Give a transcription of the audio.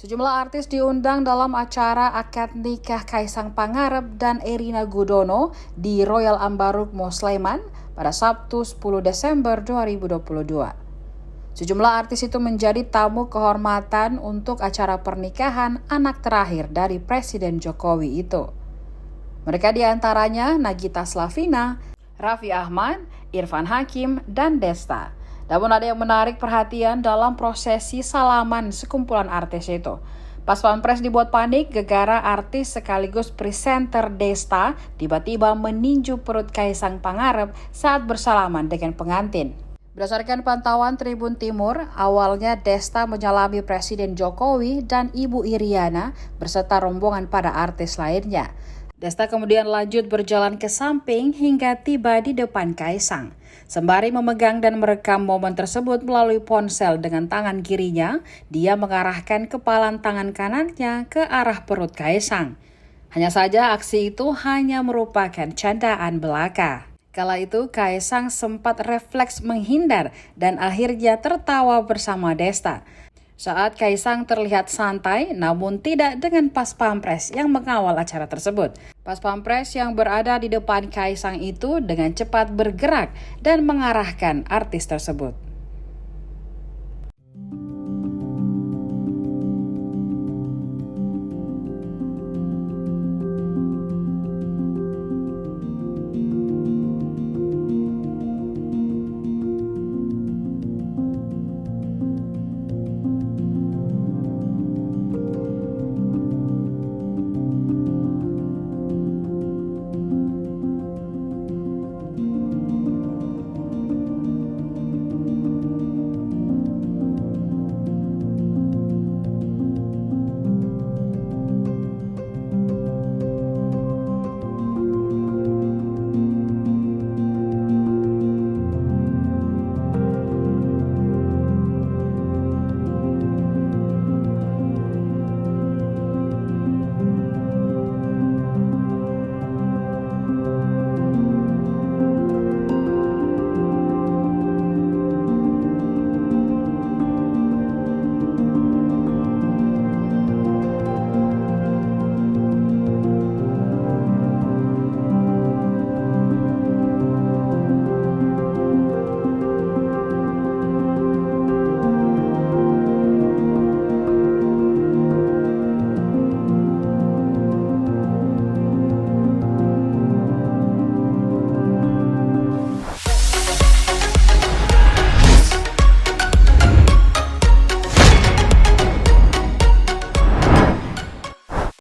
Sejumlah artis diundang dalam acara akad nikah Kaisang Pangarep dan Erina Gudono di Royal Ambaruk Mo Sleman pada Sabtu 10 Desember 2022. Sejumlah artis itu menjadi tamu kehormatan untuk acara pernikahan anak terakhir dari Presiden Jokowi itu. Mereka diantaranya Nagita Slavina, Raffi Ahmad, Irfan Hakim, dan Desta. Namun ada yang menarik perhatian dalam prosesi salaman sekumpulan artis itu. Pas pampres dibuat panik gegara artis sekaligus presenter Desta tiba-tiba meninju perut Kaisang Pangarep saat bersalaman dengan pengantin. Berdasarkan pantauan Tribun Timur, awalnya Desta menyalami Presiden Jokowi dan Ibu Iriana beserta rombongan pada artis lainnya. Desta kemudian lanjut berjalan ke samping hingga tiba di depan Kaisang. Sembari memegang dan merekam momen tersebut melalui ponsel dengan tangan kirinya, dia mengarahkan kepalan tangan kanannya ke arah perut Kaisang. Hanya saja aksi itu hanya merupakan candaan belaka. Kala itu Kaisang sempat refleks menghindar dan akhirnya tertawa bersama Desta. Saat Kaisang terlihat santai namun tidak dengan pas pampres yang mengawal acara tersebut. Pas pampres yang berada di depan Kaisang itu dengan cepat bergerak dan mengarahkan artis tersebut.